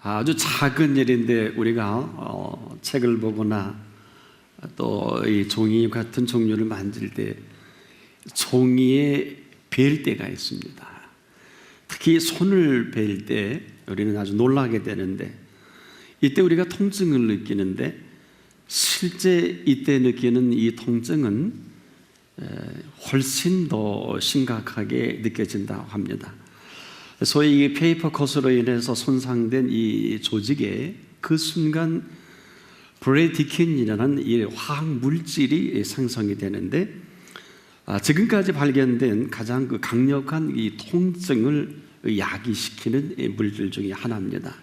아주 작은 일인데 우리가 책을 보거나 또 이 종이 같은 종류를 만질 때 종이에 벨 때가 있습니다. 특히 손을 벨 때 우리는 아주 놀라게 되는데, 이때 우리가 통증을 느끼는데 실제 이때 느끼는 이 통증은 훨씬 더 심각하게 느껴진다고 합니다. 소위 이 페이퍼 컷으로 인해서 손상된 이 조직에 그 순간 브레디킨이라는 이 화학 물질이 생성이 되는데, 지금까지 발견된 가장 그 강력한 이 통증을 야기시키는 물질 중에 하나입니다.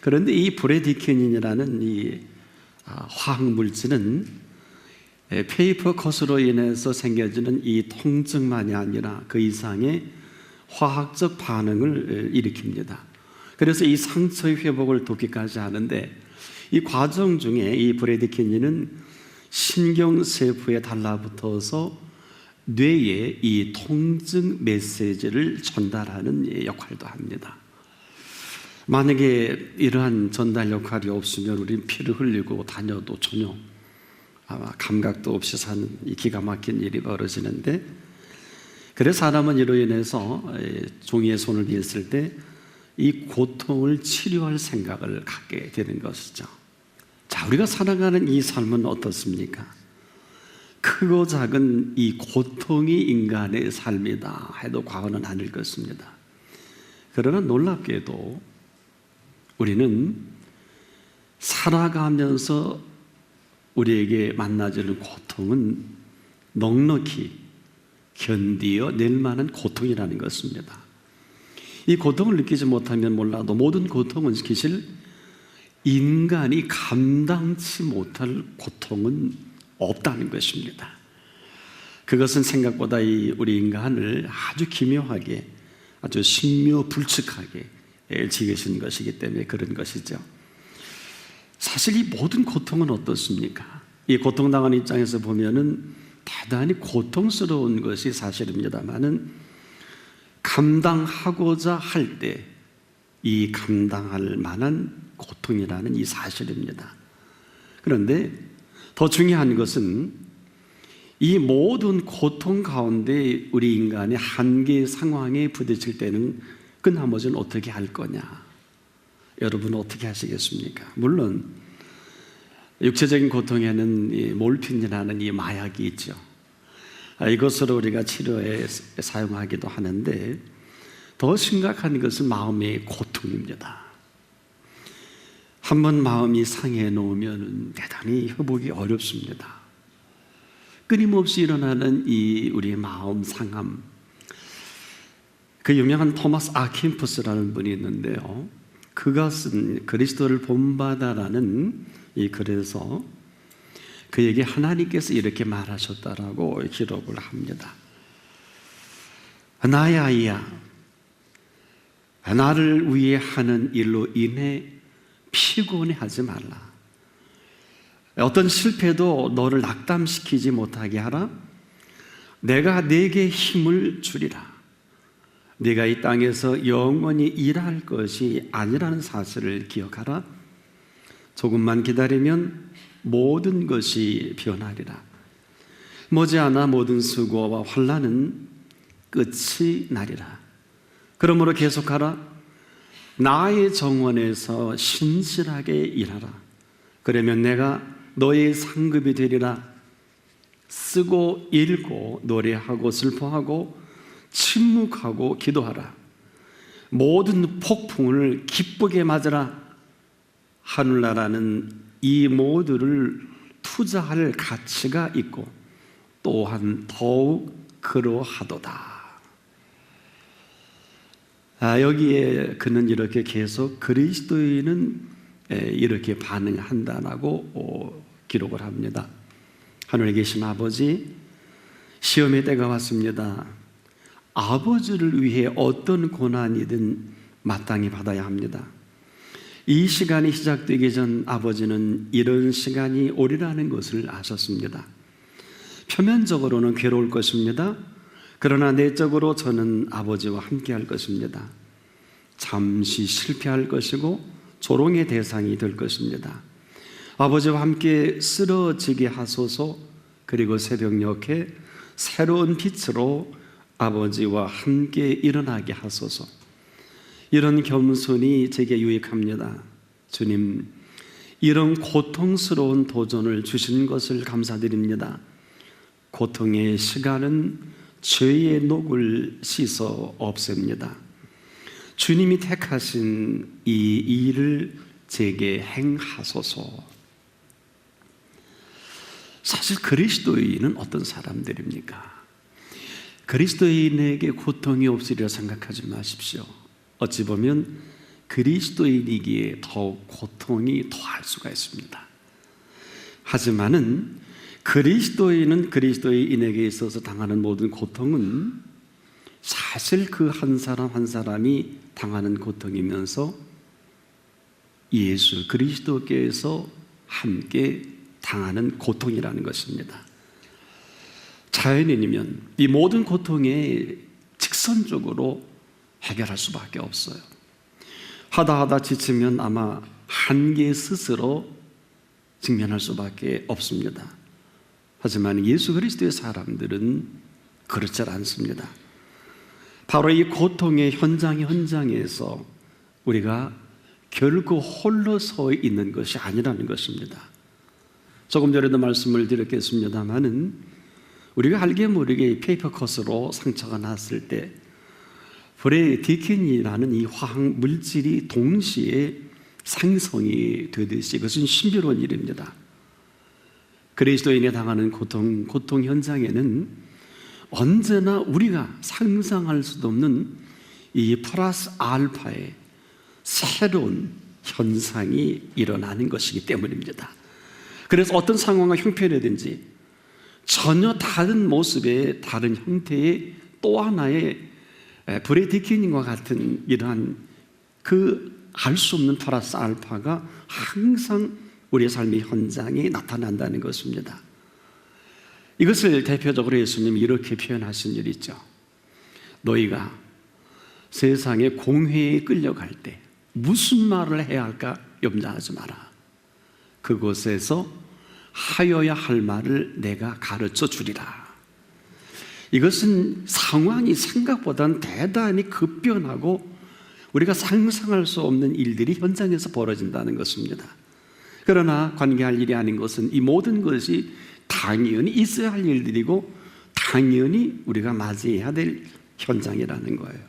그런데 이 브레디킨이라는 이 화학 물질은 페이퍼 컷으로 인해서 생겨지는 이 통증만이 아니라 그 이상의 화학적 반응을 일으킵니다. 그래서 이 상처의 회복을 돕기까지 하는데, 이 과정 중에 이 브레디킨은 신경세포에 달라붙어서 뇌에 이 통증 메시지를 전달하는 역할도 합니다. 만약에 이러한 전달 역할이 없으면 우리는 피를 흘리고 다녀도 전혀 아마 감각도 없이 사는 이 기가 막힌 일이 벌어지는데, 그래서 사람은 이로 인해서 종이에 손을 댔을 때 이 고통을 치료할 생각을 갖게 되는 것이죠. 자, 우리가 살아가는 이 삶은 어떻습니까? 크고 작은 이 고통이 인간의 삶이다 해도 과언은 아닐 것입니다. 그러나 놀랍게도 우리는 살아가면서 우리에게 만나지는 고통은 넉넉히 견디어 낼 만한 고통이라는 것입니다. 이 고통을 느끼지 못하면 몰라도 모든 고통은 사실 인간이 감당치 못할 고통은 없다는 것입니다. 그것은 생각보다 우리 인간을 아주 기묘하게, 아주 신묘불측하게 지으신 것이기 때문에 그런 것이죠. 사실 이 모든 고통은 어떻습니까? 이 고통당한 입장에서 보면은 대단히 고통스러운 것이 사실입니다만은, 감당하고자 할 때 이 감당할 만한 고통이라는 이 사실입니다. 그런데 더 중요한 것은 이 모든 고통 가운데 우리 인간이 한계 상황에 부딪힐 때는 그 나머지는 어떻게 할 거냐? 여러분은 어떻게 하시겠습니까? 물론 육체적인 고통에는 이 몰핀이라는 이 마약이 있죠. 이것으로 우리가 치료에 사용하기도 하는데, 더 심각한 것은 마음의 고통입니다. 한번 마음이 상해 놓으면 대단히 회복이 어렵습니다. 끊임없이 일어나는 이 우리의 마음 상함. 그 유명한 토마스 아킨푸스라는 분이 있는데요, 그가 쓴 그리스도를 본받아라는 이 글에서 그에게 하나님께서 이렇게 말하셨다라고 기록을 합니다. 나의 아이야, 나를 위해 하는 일로 인해 피곤해하지 말라. 어떤 실패도 너를 낙담시키지 못하게 하라. 내가 네게 힘을 주리라. 네가 이 땅에서 영원히 일할 것이 아니라는 사실을 기억하라. 조금만 기다리면 모든 것이 변하리라. 머지않아 모든 수고와 환난은 끝이 나리라. 그러므로 계속하라. 나의 정원에서 신실하게 일하라. 그러면 내가 너의 상급이 되리라. 쓰고 읽고 노래하고 슬퍼하고 침묵하고 기도하라. 모든 폭풍을 기쁘게 맞으라. 하늘나라는 이 모두를 투자할 가치가 있고 또한 더욱 그러하도다. 여기에 그는 이렇게 계속 그리스도인은 이렇게 반응한다라고 기록을 합니다. 하늘에 계신 아버지, 시험의 때가 왔습니다. 아버지를 위해 어떤 고난이든 마땅히 받아야 합니다. 이 시간이 시작되기 전 아버지는 이런 시간이 오리라는 것을 아셨습니다. 표면적으로는 괴로울 것입니다. 그러나 내적으로 저는 아버지와 함께 할 것입니다. 잠시 실패할 것이고 조롱의 대상이 될 것입니다. 아버지와 함께 쓰러지게 하소서. 그리고 새벽녘에 새로운 빛으로 아버지와 함께 일어나게 하소서. 이런 겸손이 제게 유익합니다. 주님, 이런 고통스러운 도전을 주신 것을 감사드립니다. 고통의 시간은 죄의 녹을 씻어 없앱니다. 주님이 택하신 이 일을 제게 행하소서. 사실 그리스도인은 어떤 사람들입니까? 그리스도인에게 고통이 없으리라 생각하지 마십시오. 어찌 보면 그리스도인이기에 더욱 고통이 더할 수가 있습니다. 하지만은 그리스도인은 그리스도인에게 있어서 당하는 모든 고통은 사실 그 한 사람 한 사람이 당하는 고통이면서 예수 그리스도께서 함께 당하는 고통이라는 것입니다. 자연인이면 이 모든 고통에 직선적으로 해결할 수밖에 없어요. 하다 지치면 아마 한계 스스로 직면할 수밖에 없습니다. 하지만 예수 그리스도의 사람들은 그렇지 않습니다. 바로 이 고통의 현장에서 우리가 결코 홀로 서 있는 것이 아니라는 것입니다. 조금 전에도 말씀을 드렸겠습니다마는 우리가 알게 모르게 페이퍼컷으로 상처가 났을 때 브레디킨이라는 이 화학 물질이 동시에 생성이 되듯이 그것은 신비로운 일입니다. 그리스도인이 당하는 고통 현장에는 언제나 우리가 상상할 수도 없는 이 플러스 알파의 새로운 현상이 일어나는 것이기 때문입니다. 그래서 어떤 상황과 형편이든지 전혀 다른 모습의 다른 형태의 또 하나의 브레디킨과 같은 이러한 그 알 수 없는 플러스 알파가 항상 우리의 삶의 현장에 나타난다는 것입니다. 이것을 대표적으로 예수님이 이렇게 표현하신 일이 있죠. 너희가 세상에 공회에 끌려갈 때 무슨 말을 해야 할까 염려하지 마라. 그곳에서 하여야 할 말을 내가 가르쳐 주리라. 이것은 상황이 생각보다는 대단히 급변하고 우리가 상상할 수 없는 일들이 현장에서 벌어진다는 것입니다. 그러나 관계할 일이 아닌 것은 이 모든 것이 당연히 있어야 할 일들이고 당연히 우리가 맞이해야 될 현장이라는 거예요.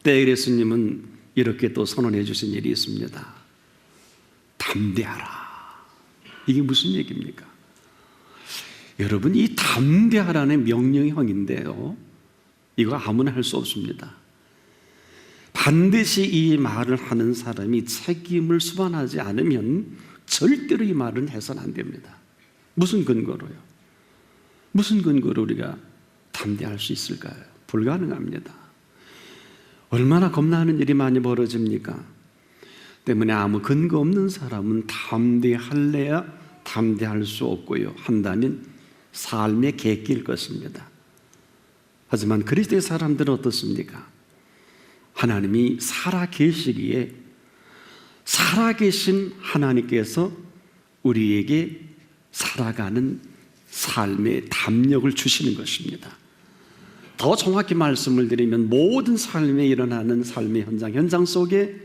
때에 예수님은 이렇게 또 선언해 주신 일이 있습니다. 담대하라. 이게 무슨 얘기입니까? 여러분, 이 담대하라는 명령형인데요, 이거 아무나 할 수 없습니다. 반드시 이 말을 하는 사람이 책임을 수반하지 않으면 절대로 이 말은 해서는 안 됩니다. 무슨 근거로요? 무슨 근거로 우리가 담대할 수 있을까요? 불가능합니다. 얼마나 겁나는 일이 많이 벌어집니까? 때문에 아무 근거 없는 사람은 담대할래야 담대할 수 없고요, 한다면 삶의 객기일 것입니다. 하지만 그리스도의 사람들은 어떻습니까? 하나님이 살아계시기에 살아계신 하나님께서 우리에게 살아가는 삶의 담력을 주시는 것입니다. 더 정확히 말씀을 드리면 모든 삶에 일어나는 삶의 현장 속에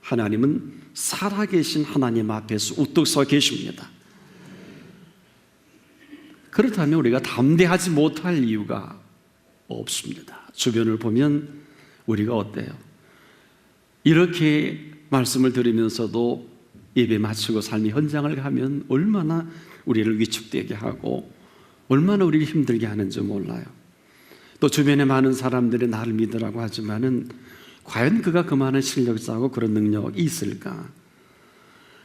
하나님은 살아계신 하나님 앞에서 우뚝 서 계십니다. 그렇다면 우리가 담대하지 못할 이유가 없습니다. 주변을 보면 우리가 어때요? 이렇게 말씀을 들으면서도 예배 마치고 삶의 현장을 가면 얼마나 우리를 위축되게 하고 얼마나 우리를 힘들게 하는지 몰라요. 또 주변에 많은 사람들이 나를 믿으라고 하지만은 과연 그가 그만한 실력자고 그런 능력이 있을까?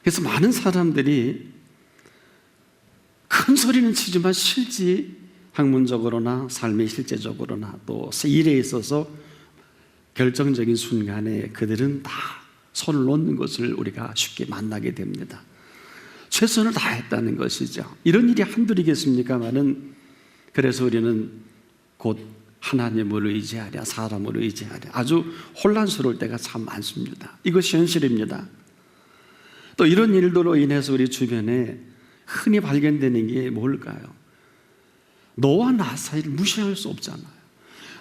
그래서 많은 사람들이 큰 소리는 치지만 실제 학문적으로나 삶의 실제적으로나 또 일에 있어서 결정적인 순간에 그들은 다 손을 놓는 것을 우리가 쉽게 만나게 됩니다. 최선을 다했다는 것이죠. 이런 일이 한둘이겠습니까마는, 그래서 우리는 곧 하나님을 의지하랴 사람을 의지하랴 아주 혼란스러울 때가 참 많습니다. 이것이 현실입니다. 또 이런 일들로 인해서 우리 주변에 흔히 발견되는 게 뭘까요? 너와 나 사이를 무시할 수 없잖아요.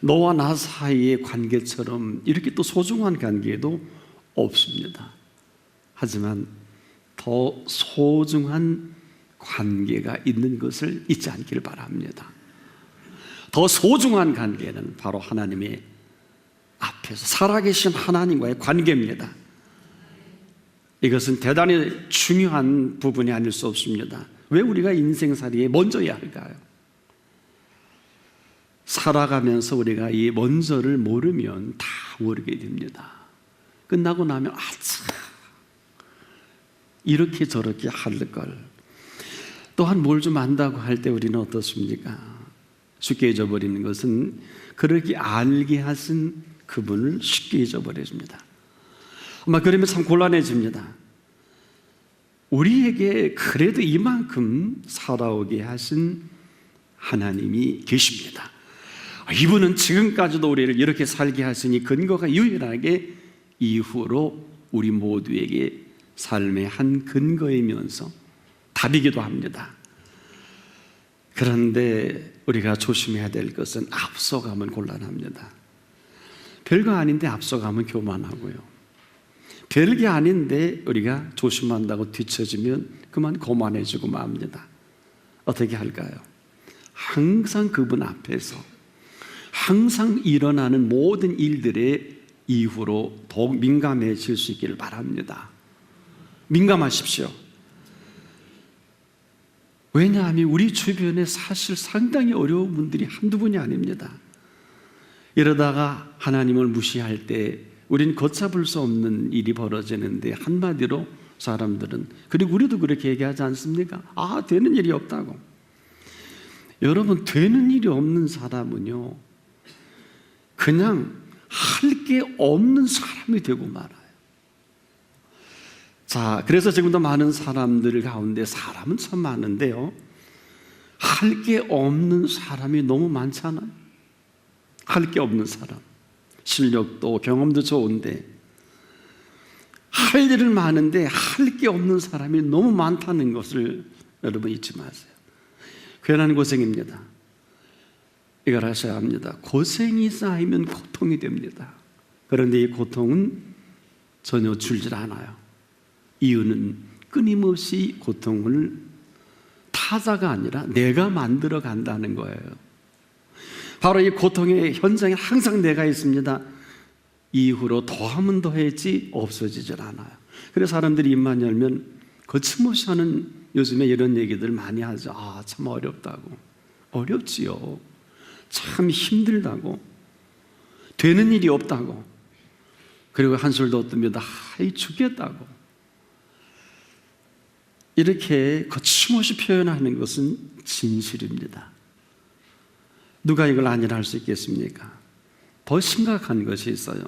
너와 나 사이의 관계처럼 이렇게 또 소중한 관계도 없습니다. 하지만 더 소중한 관계가 있는 것을 잊지 않기를 바랍니다. 더 소중한 관계는 바로 하나님의 앞에서 살아계신 하나님과의 관계입니다. 이것은 대단히 중요한 부분이 아닐 수 없습니다. 왜 우리가 인생살이에 먼저야 할까요? 살아가면서 우리가 이 먼저를 모르면 다 모르게 됩니다. 끝나고 나면 아차 이렇게 저렇게 할 걸. 또한 뭘 좀 안다고 할 때 우리는 어떻습니까? 쉽게 잊어버리는 것은 그렇게 알게 하신 그분을 쉽게 잊어버립니다. 아마 그러면 참 곤란해집니다. 우리에게 그래도 이만큼 살아오게 하신 하나님이 계십니다. 이분은 지금까지도 우리를 이렇게 살게 하시니 근거가 유일하게 이후로 우리 모두에게 삶의 한 근거이면서 답이기도 합니다. 그런데 우리가 조심해야 될 것은 앞서가면 곤란합니다. 별거 아닌데 앞서가면 교만하고요. 별게 아닌데 우리가 조심한다고 뒤처지면 그만 거만해지고 맙니다. 어떻게 할까요? 항상 그분 앞에서 항상 일어나는 모든 일들의 이후로 더욱 민감해질 수 있기를 바랍니다. 민감하십시오. 왜냐하면 우리 주변에 사실 상당히 어려운 분들이 한두 분이 아닙니다. 이러다가 하나님을 무시할 때 우리는 걷잡을 수 없는 일이 벌어지는데 한마디로 사람들은, 그리고 우리도 그렇게 얘기하지 않습니까? 아, 되는 일이 없다고. 여러분, 되는 일이 없는 사람은요 그냥 할 게 없는 사람이 되고 말아요. 자, 그래서 지금도 많은 사람들 가운데 사람은 참 많은데요, 할 게 없는 사람이 너무 많잖아요. 할 게 없는 사람, 실력도 경험도 좋은데 할 일은 많은데 할 게 없는 사람이 너무 많다는 것을 여러분 잊지 마세요. 괜한 고생입니다. 이걸 하셔야 합니다. 고생이 쌓이면 고통이 됩니다. 그런데 이 고통은 전혀 줄질 않아요. 이유는 끊임없이 고통을 타자가 아니라 내가 만들어 간다는 거예요. 바로 이 고통의 현장에 항상 내가 있습니다. 이후로 더하면 더했지 없어지질 않아요. 그래서 사람들이 입만 열면 거침없이 하는, 요즘에 이런 얘기들 많이 하죠. 아, 참 어렵다고. 어렵지요. 참 힘들다고. 되는 일이 없다고. 그리고 한술 더 뜹니다. 하이 죽겠다고. 이렇게 거침없이 표현하는 것은 진실입니다. 누가 이걸 아니라 할 수 있겠습니까? 더 심각한 것이 있어요.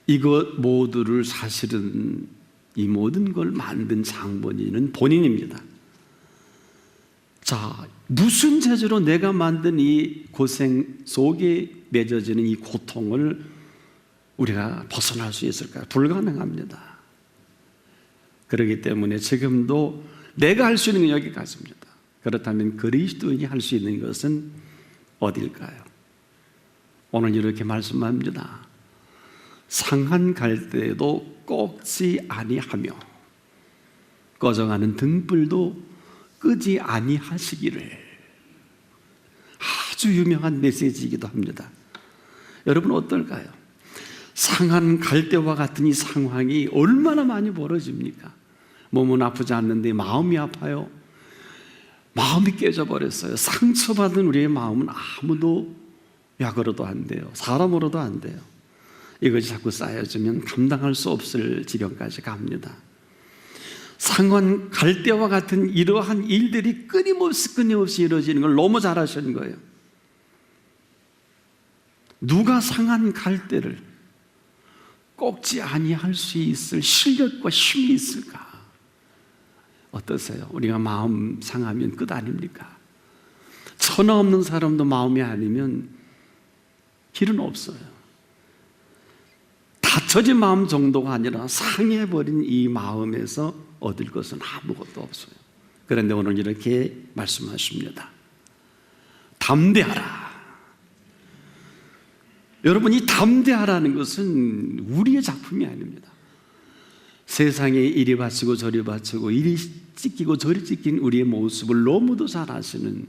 이것 모두를 사실은 이 모든 걸 만든 장본인은 본인입니다. 자, 무슨 재주로 내가 만든 이 고생 속에 맺어지는 이 고통을 우리가 벗어날 수 있을까요? 불가능합니다. 그렇기 때문에 지금도 내가 할 수 있는 건 여기까지입니다. 그렇다면 그리스도인이 할 수 있는 것은 어딜까요? 오늘 이렇게 말씀합니다. 상한 갈대도 꺾지 아니하며 꺼져가는 등불도 끄지 아니하시기를. 아주 유명한 메시지이기도 합니다. 여러분 어떨까요? 상한 갈대와 같은 이 상황이 얼마나 많이 벌어집니까? 몸은 아프지 않는데 마음이 아파요. 마음이 깨져버렸어요. 상처받은 우리의 마음은 아무도 약으로도 안 돼요. 사람으로도 안 돼요. 이것이 자꾸 쌓여지면 감당할 수 없을 지경까지 갑니다. 상한 갈대와 같은 이러한 일들이 끊임없이 이루어지는 걸 너무 잘 아시는 거예요. 누가 상한 갈대를 꺾지 아니할 수 있을 실력과 힘이 있을까? 어떠세요? 우리가 마음 상하면 끝 아닙니까? 천하 없는 사람도 마음이 아니면 길은 없어요. 닫혀진 마음 정도가 아니라 상해버린 이 마음에서 얻을 것은 아무것도 없어요. 그런데 오늘 이렇게 말씀하십니다. 담대하라. 여러분, 이 담대하라는 것은 우리의 작품이 아닙니다. 세상에 이리 바치고 저리 바치고 이리 찢기고 저리 찢긴 우리의 모습을 너무도 잘 아시는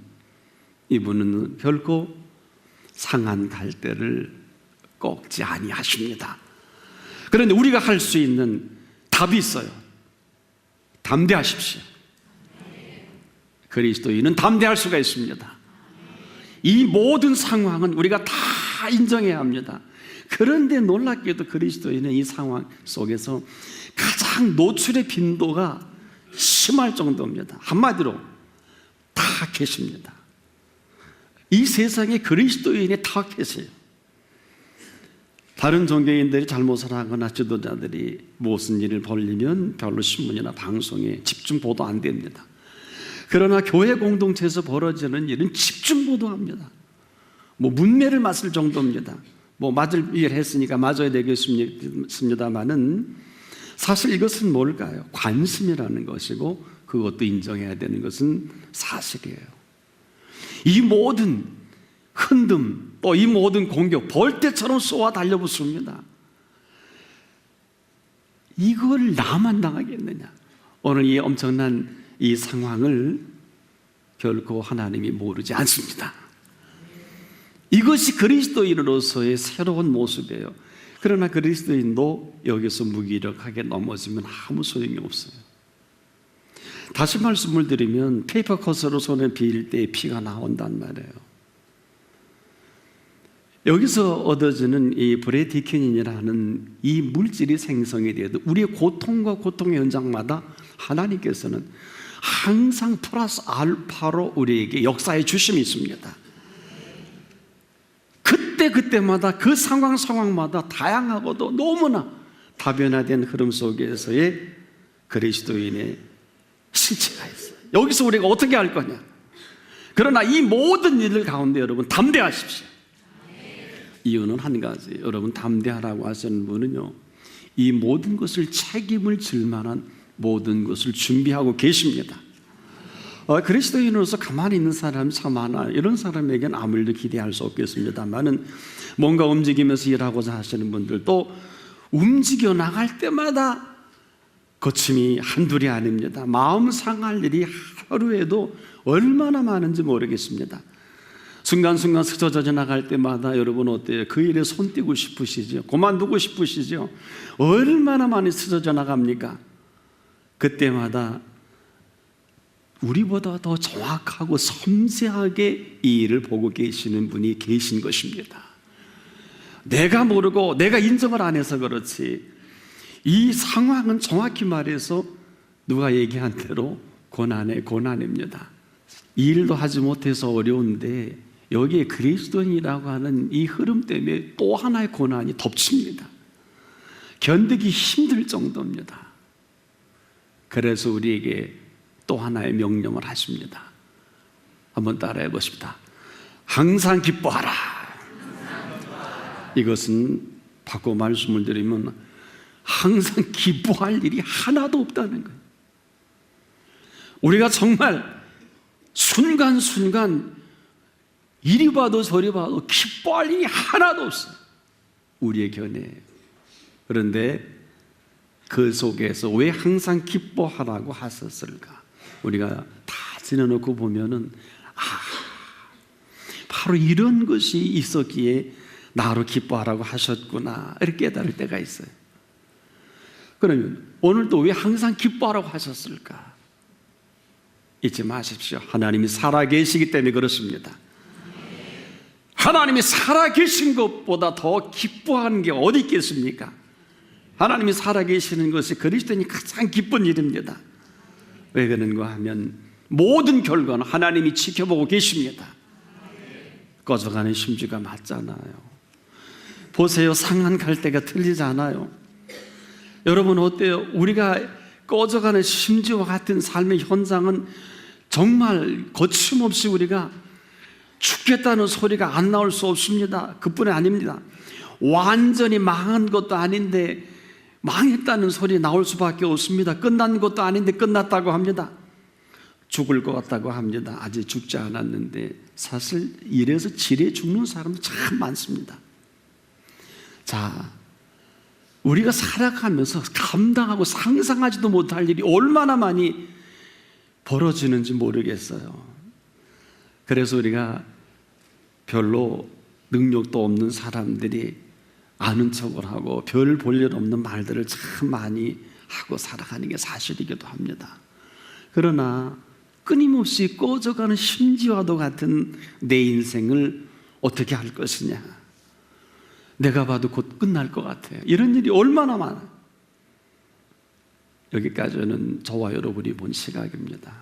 이분은 결코 상한 갈대를 꺾지 아니하십니다. 그런데 우리가 할 수 있는 답이 있어요. 담대하십시오. 그리스도인은 담대할 수가 있습니다. 이 모든 상황은 우리가 다 인정해야 합니다. 그런데 놀랍게도 그리스도인은 이 상황 속에서 가장 노출의 빈도가 심할 정도입니다. 한마디로 다 계십니다. 이 세상에 그리스도인이 다 계세요. 다른 종교인들이 잘못을 하거나 지도자들이 무슨 일을 벌리면 별로 신문이나 방송에 집중 보도 안 됩니다. 그러나 교회 공동체에서 벌어지는 일은 집중 보도합니다. 문매를 맞을 정도입니다. 맞을 일 했으니까 맞아야 되겠습니다만은 사실 이것은 뭘까요? 관심이라는 것이고 그것도 인정해야 되는 것은 사실이에요. 이 모든 흔듦 또 이 모든 공격 벌떼처럼 쏘아 달려붙습니다. 이걸 나만 당하겠느냐? 오늘 이 엄청난 이 상황을 결코 하나님이 모르지 않습니다. 이것이 그리스도인으로서의 새로운 모습이에요. 그러나 그리스도인도 여기서 무기력하게 넘어지면 아무 소용이 없어요. 다시 말씀을 드리면 페이퍼컷으로 손에 비일 때 피가 나온단 말이에요. 여기서 얻어지는 이 브레디키닌이라는 이 물질이 생성이 되어도 우리의 고통과 고통의 현장마다 하나님께서는 항상 플러스 알파로 우리에게 역사의 주심이 있습니다. 그때마다 그 상황마다 다양하고도 너무나 다변화된 흐름 속에서의 그리스도인의 실체가 있어요. 여기서 우리가 어떻게 할 거냐? 그러나 이 모든 일들 가운데 여러분 담대하십시오. 이유는 한 가지. 여러분 담대하라고 하시는 분은요, 이 모든 것을 책임을 질 만한 모든 것을 준비하고 계십니다. 그리스도인으로서 가만히 있는 사람이 참 많아. 이런 사람에게는 아무 일도 기대할 수 없겠습니다만은 뭔가 움직이면서 일하고자 하시는 분들, 또 움직여 나갈 때마다 거침이 한둘이 아닙니다. 마음 상할 일이 하루에도 얼마나 많은지 모르겠습니다. 순간순간 스쳐져 나갈 때마다 여러분 어때요? 그 일에 손 떼고 싶으시죠? 그만두고 싶으시죠? 얼마나 많이 스쳐져 나갑니까? 그때마다 우리보다 더 정확하고 섬세하게 이 일을 보고 계시는 분이 계신 것입니다. 내가 모르고 내가 인정을 안 해서 그렇지, 이 상황은 정확히 말해서 누가 얘기한 대로 고난의 고난입니다. 이 일도 하지 못해서 어려운데 여기에 그리스도인이라고 하는 이 흐름 때문에 또 하나의 고난이 덮칩니다. 견디기 힘들 정도입니다. 그래서 우리에게 또 하나의 명령을 하십니다. 한번 따라해 보십시다. 항상 기뻐하라. 이것은 바꿔 말씀을 드리면 항상 기뻐할 일이 하나도 없다는 거예요. 우리가 정말 순간순간 이리 봐도 저리 봐도 기뻐할 일이 하나도 없어요. 우리의 견해예요. 그런데 그 속에서 왜 항상 기뻐하라고 하셨을까? 우리가 다 지내놓고 보면은 바로 이런 것이 있었기에 나로 기뻐하라고 하셨구나 이렇게 깨달을 때가 있어요. 그러면 오늘 또 왜 항상 기뻐하라고 하셨을까? 잊지 마십시오. 하나님이 살아계시기 때문에 그렇습니다. 하나님이 살아계신 것보다 더 기뻐하는 게 어디 있겠습니까? 하나님이 살아계시는 것이 그리스도인이 가장 기쁜 일입니다. 왜 그런가 하면 모든 결과는 하나님이 지켜보고 계십니다. 꺼져가는 심지가 맞잖아요. 보세요. 상한 갈대가 틀리잖아요. 여러분 어때요? 우리가 꺼져가는 심지와 같은 삶의 현장은 정말 거침없이 우리가 죽겠다는 소리가 안 나올 수 없습니다. 그뿐이 아닙니다. 완전히 망한 것도 아닌데 망했다는 소리 나올 수밖에 없습니다. 끝난 것도 아닌데 끝났다고 합니다. 죽을 것 같다고 합니다. 아직 죽지 않았는데 사실 이래서 지레 죽는 사람도 참 많습니다. 자, 우리가 살아가면서 감당하고 상상하지도 못할 일이 얼마나 많이 벌어지는지 모르겠어요. 그래서 우리가 별로 능력도 없는 사람들이 아는 척을 하고 별 볼 일 없는 말들을 참 많이 하고 살아가는 게 사실이기도 합니다. 그러나 끊임없이 꺼져가는 심지와도 같은 내 인생을 어떻게 할 것이냐, 내가 봐도 곧 끝날 것 같아요. 이런 일이 얼마나 많아요. 여기까지는 저와 여러분이 본 시각입니다.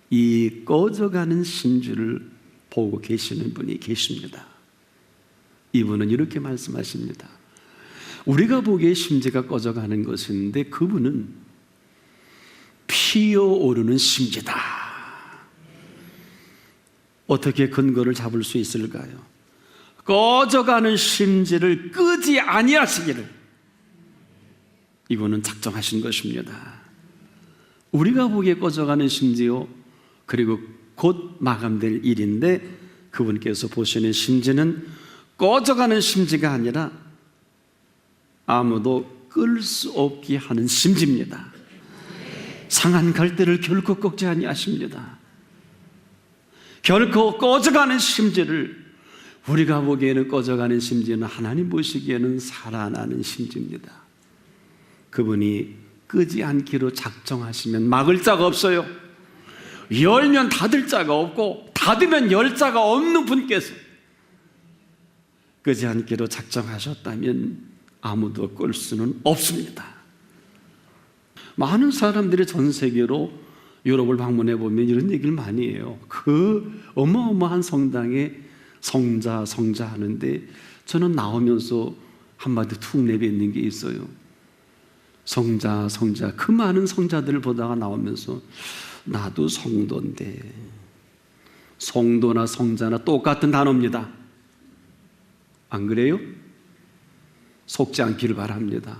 이 꺼져가는 심지를 보고 계시는 분이 계십니다. 이분은 이렇게 말씀하십니다. 우리가 보기에 심지가 꺼져가는 것인데 그분은 피어오르는 심지다. 어떻게 근거를 잡을 수 있을까요? 꺼져가는 심지를 끄지 아니하시기를 이분은 작정하신 것입니다. 우리가 보기에 꺼져가는 심지요, 그리고 곧 마감될 일인데 그분께서 보시는 심지는 꺼져가는 심지가 아니라 아무도 끌 수 없게 하는 심지입니다. 상한 갈대를 결코 꺾지 아니하십니다. 결코 꺼져가는 심지를, 우리가 보기에는 꺼져가는 심지는 하나님 보시기에는 살아나는 심지입니다. 그분이 끄지 않기로 작정하시면 막을 자가 없어요. 열면 닫을 자가 없고 닫으면 열 자가 없는 분께서 끄지 않기로 작정하셨다면 아무도 끌 수는 없습니다. 많은 사람들이 전 세계로 유럽을 방문해 보면 이런 얘기를 많이 해요. 그 어마어마한 성당에 성자 하는데 저는 나오면서 한마디 툭 내뱉는 게 있어요. 성자 그 많은 성자들을 보다가 나오면서 나도 성도인데, 성도나 성자나 똑같은 단어입니다. 안 그래요? 속지 않기를 바랍니다.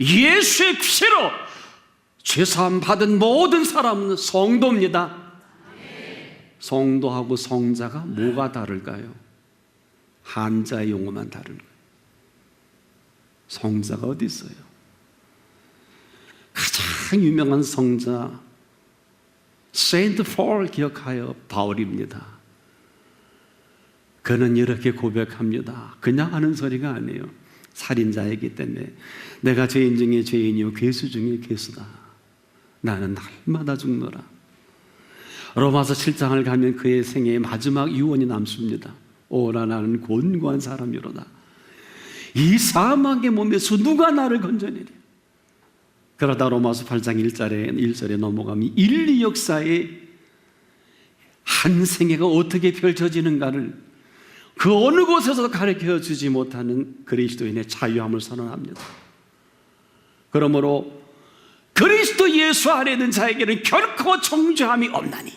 예수의 피로 죄사함 받은 모든 사람은 성도입니다. 성도하고 성자가 뭐가 다를까요? 한자의 용어만 다른 거예요. 성자가 어디 있어요? 가장 유명한 성자 세인트 폴 기억하여 바울입니다. 그는 이렇게 고백합니다. 그냥 하는 소리가 아니에요. 살인자이기 때문에 내가 죄인 중에 죄인이요 괴수 중에 괴수다. 나는 날마다 죽노라. 로마서 7장을 가면 그의 생애의 마지막 유언이 남습니다. 오라 나는 곤고한 사람이로다. 이 사망의 몸에서 누가 나를 건져내랴. 그러다 로마서 8장 1절에 넘어가면 인류 역사에 한 생애가 어떻게 펼쳐지는가를 그 어느 곳에서도 가르쳐주지 못하는 그리스도인의 자유함을 선언합니다. 그러므로 그리스도 예수 안에 있는 자에게는 결코 정죄함이 없나니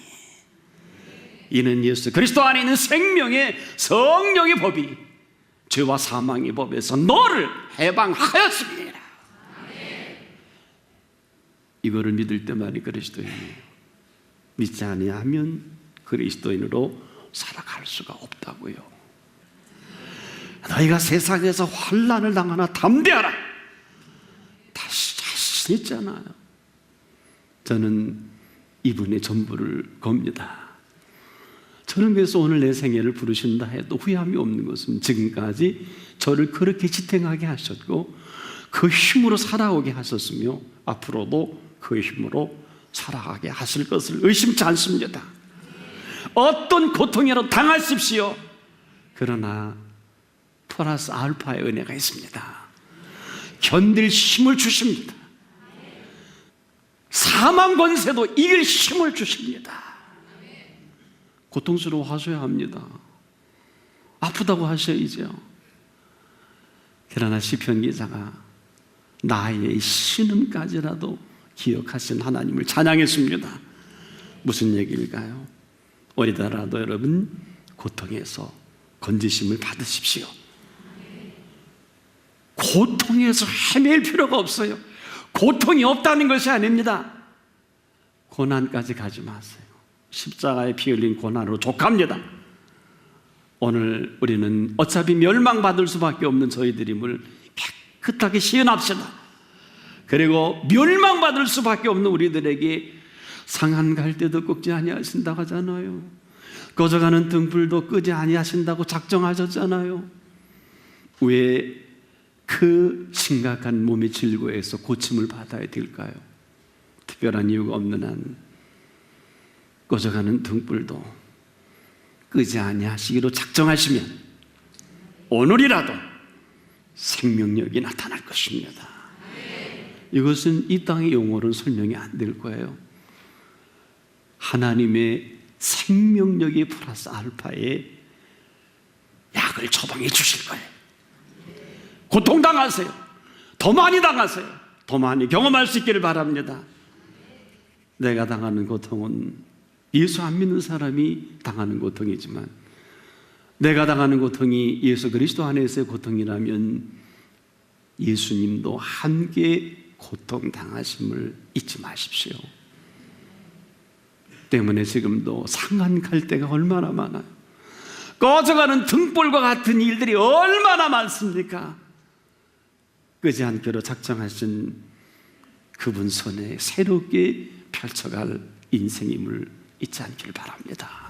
이는 예수 그리스도 안에 있는 생명의 성령의 법이 죄와 사망의 법에서 너를 해방하였습니다. 이거를 믿을 때만이 그리스도인이에요. 믿지 아니하면 그리스도인으로 살아갈 수가 없다고요. 너희가 세상에서 환난을 당하나 담대하라. 다시 자신 있잖아요. 저는 이분의 전부를 겁니다. 저는 그래서 오늘 내 생애를 부르신다 해도 후회함이 없는 것은 지금까지 저를 그렇게 지탱하게 하셨고 그 힘으로 살아오게 하셨으며 앞으로도 그 힘으로 살아가게 하실 것을 의심치 않습니다. 어떤 고통이라도 당하십시오. 그러나 플러스 알파의 은혜가 있습니다. 견딜 힘을 주십니다. 사망 권세도 이길 힘을 주십니다. 고통스러워하셔야 합니다. 아프다고 하셔야죠. 그러나 시편 기자가 나의 신음까지라도 기억하신 하나님을 찬양했습니다. 무슨 얘기일까요? 오리더라도 여러분 고통에서 건지심을 받으십시오. 고통에서 헤맬 필요가 없어요. 고통이 없다는 것이 아닙니다. 고난까지 가지 마세요. 십자가에 피 흘린 고난으로 족합니다. 오늘 우리는 어차피 멸망받을 수밖에 없는 저희들임을 깨끗하게 시인합시다. 그리고 멸망받을 수밖에 없는 우리들에게 상한 갈대도 꺾지 아니하신다고 하잖아요. 꺼져가는 등불도 끄지 아니하신다고 작정하셨잖아요. 왜 그 심각한 몸의 질고에서 고침을 받아야 될까요? 특별한 이유가 없는 한 꺼져가는 등불도 끄지 아니하시기로 작정하시면 오늘이라도 생명력이 나타날 것입니다. 이것은 이 땅의 용어로는 설명이 안 될 거예요. 하나님의 생명력이 플러스 알파의 약을 처방해 주실 거예요. 고통당하세요. 더 많이 당하세요. 더 많이 경험할 수 있기를 바랍니다. 내가 당하는 고통은 예수 안 믿는 사람이 당하는 고통이지만 내가 당하는 고통이 예수 그리스도 안에서의 고통이라면 예수님도 함께 고통당하심을 잊지 마십시오. 때문에 지금도 상한 갈대가 얼마나 많아요. 꺼져가는 등불과 같은 일들이 얼마나 많습니까? 끄지 않기로 작정하신 그분 손에 새롭게 펼쳐갈 인생임을 잊지 않기를 바랍니다.